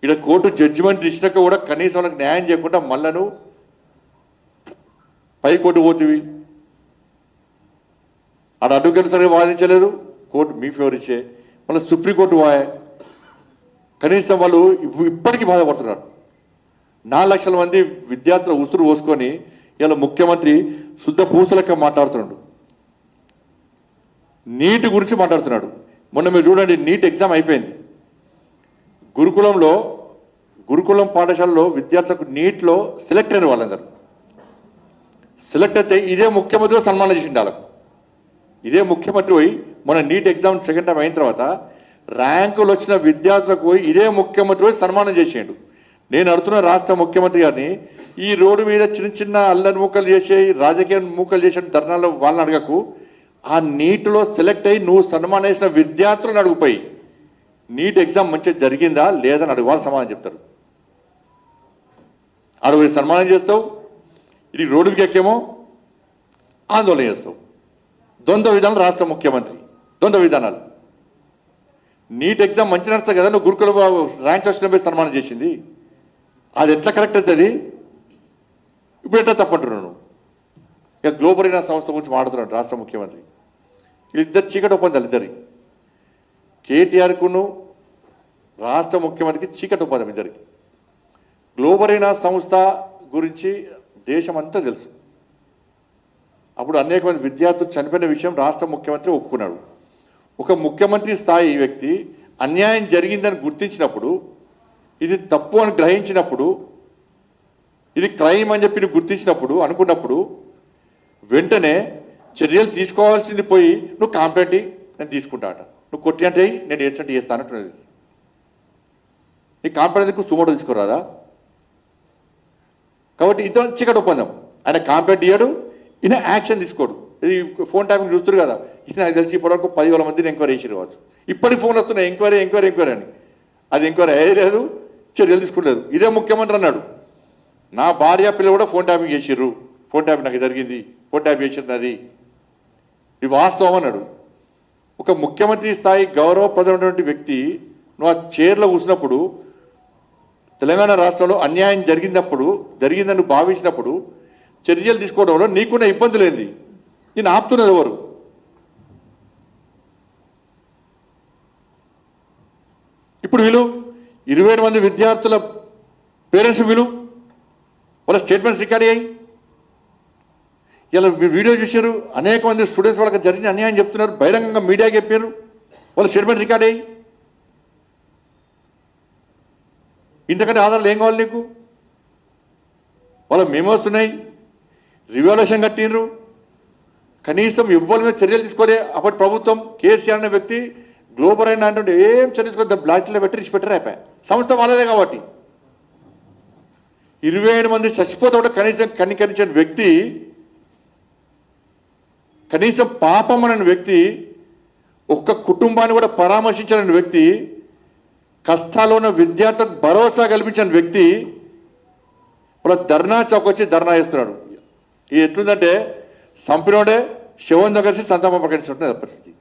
ఇక్కడ court judgement ఇచ్చినాక కూడా కనీసం వాళ్ళకి న్యాయం చేయకుండా మళ్ళను పై కోర్టు పోతివి. ఆడ అడ్వకేట్ సరిగా వాదించలేదు, కోర్టు మీ ఫేవర్ ఇచ్చే, మళ్ళీ సుప్రీంకోర్టు పోయే. కనీసం వాళ్ళు ఇప్పటికీ బాధపడుతున్నారు. 4 లక్షల మంది విద్యార్థుల ఉసురు పోసుకొని ఇలా ముఖ్యమంత్రి శుద్ధ పూసలక్క మాట్లాడుతున్నాడు, నీట్ గురించి మాట్లాడుతున్నాడు. మొన్న మీరు చూడండి, నీట్ ఎగ్జామ్ అయిపోయింది. గురుకులం పాఠశాలలో విద్యార్థులకు నీట్లో సెలెక్ట్ అయిన వాళ్ళందరూ సెలెక్ట్ అయితే ఇదే ముఖ్యమంత్రి సన్మానం చేసిండు వాళ్ళకు. ఇదే ముఖ్యమంత్రి పోయి మొన్న నీట్ ఎగ్జామ్ సెకండ్ టైం అయిన తర్వాత ర్యాంకులు వచ్చిన విద్యార్థులకు పోయి ఇదే ముఖ్యమంత్రి పోయి సన్మానం చేసేయండు. నేను అడుగుతున్న రాష్ట్ర ముఖ్యమంత్రి గారిని, ఈ రోడ్డు మీద చిన్న చిన్న అల్లరి మూకలు చేసే రాజకీయ మూకలు చేసే ధర్నాల్లో వాళ్ళని అడగకు, ఆ నీటిలో సెలెక్ట్ అయ్యి నువ్వు సన్మానం చేసిన విద్యార్థులను అడుగుపోయి నీట్ ఎగ్జామ్ మంచిగా జరిగిందా లేదని అడుగు, వాళ్ళు సమాధానం చెప్తారు. అడుగు సన్మానం చేస్తావు, ఇది రోడ్డుకి ఎక్కేమో ఆందోళన చేస్తావు. ద్వంద్వ విధానాలు రాష్ట్ర ముఖ్యమంత్రి, ద్వంద్వ విధానాలు. నీట్ ఎగ్జామ్ మంచి నడుస్తుంది కదా, నువ్వు గురుకుల ర్యాంక్స్ వచ్చిన సన్మానం చేసింది, అది ఎట్లా కరెక్ట్ అవుతుంది? ఇప్పుడు ఎట్లా తప్పంటున్నావు నువ్వు? ఇక గ్లోబల్ అయిన సంస్థ గురించి మాట్లాడుతున్నాడు రాష్ట్ర ముఖ్యమంత్రి. వీళ్ళిద్దరు చీకటి ఒప్పందాలు, ఇద్దరి కేటీఆర్కును రాష్ట్ర ముఖ్యమంత్రికి చీకటి ఒప్పందం ఇద్దరికి. గ్లోబల్ అయిన సంస్థ గురించి దేశం అంతా తెలుసు. అప్పుడు అనేక మంది విద్యార్థులు చనిపోయిన విషయం రాష్ట్ర ముఖ్యమంత్రి ఒప్పుకున్నాడు. ఒక ముఖ్యమంత్రి స్థాయి వ్యక్తి అన్యాయం జరిగిందని గుర్తించినప్పుడు, ఇది తప్పు అని గ్రహించినప్పుడు, ఇది క్రైమ్ అని చెప్పి గుర్తించినప్పుడు అనుకున్నప్పుడు వెంటనే చర్యలు తీసుకోవాల్సింది పోయి నువ్వు కాంప్లైంట్ నేను తీసుకుంటా అట, నువ్వు కొట్టి అంటే నేను ఏడ్చంటే చేస్తానంటున్నది. నీ కాంప్లైంట్ సుమోటో తీసుకోరాదా? కాబట్టి ఇతను చీకటి ఒప్పందం. ఆయన కాంప్లైంట్ ఇయ్యాడు, ఈయన యాక్షన్ తీసుకోడు. ఇది ఫోన్ ట్యాపింగ్ చూస్తారు కదా, ఇది నాకు తెలిసి ఇప్పటివరకు 10,000 మందిని ఎంక్వైరీ చేసి కావచ్చు. ఇప్పటికి ఫోన్ వస్తున్నాయి ఎంక్వైరీ అని. అది ఎంక్వైరీ అయ్యలేదు, చర్యలు తీసుకోలేదు. ఇదే ముఖ్యమంత్రి అన్నాడు, నా భార్య పిల్లలు కూడా ఫోన్ ట్యాపింగ్ చేసిర్రు, ఫోన్ ట్యాపింగ్ నాకు జరిగింది, ఫోన్ ట్యాపింగ్ చేసిర్రు, అది ఇది వాస్తవం అన్నాడు. ఒక ముఖ్యమంత్రి స్థాయి గౌరవప్రదమైనటువంటి వ్యక్తి నువ్వు ఆ చైర్లో కూర్చున్నప్పుడు, తెలంగాణ రాష్ట్రంలో అన్యాయం జరిగిందని భావించినప్పుడు చర్యలు తీసుకోవడంలో నీకున్న ఇబ్బందులు ఏంది? నేను ఆపుతున్నది ఎవరు? ఇప్పుడు వీళ్ళు 27 మంది విద్యార్థుల పేరెంట్స్ వాళ్ళ స్టేట్మెంట్స్ రికార్డ్ అయ్యాయి. ఇలా మీరు వీడియో చూశారు, అనేక మంది స్టూడెంట్స్ వాళ్ళకి జరిగిన అన్యాయం చెప్తున్నారు, బహిరంగంగా మీడియాకి చెప్పారు, వాళ్ళ స్టేట్మెంట్ రికార్డ్ అయ్యి. ఇంతకంటే ఆధారాలు ఏం కావాలి నీకు? వాళ్ళ మెమోస్ ఉన్నాయి, రివాల్యూషన్ కట్టినరు, కనీసం ఇవ్వాలి మీద చర్యలు తీసుకోలే. అప్పటి ప్రభుత్వం కేసీఆర్ అనే వ్యక్తి గ్లోబల్ అయిన అంటే ఏం చర్యలు తీసుకో, బ్లాక్లో పెట్టి పెట్టారు. అయిపోయా, సంస్థ వాళ్ళదే కాబట్టి. 27 మంది చచ్చిపోతే కూడా కనీసం కనికరించిన వ్యక్తి, కనీసం పాపం అనే వ్యక్తి, ఒక్క కుటుంబాన్ని కూడా పరామర్శించిన వ్యక్తి, కష్టాల్లో ఉన్న విద్యార్థులకు భరోసా కల్పించిన వ్యక్తి వాళ్ళ ధర్నా చౌక్ వచ్చి ధర్నా చేస్తున్నాడు. ఇది ఎట్లుందంటే సంపినోడే శివం దగ్గర సంతాపం ప్రకటించుంటుంది పరిస్థితి.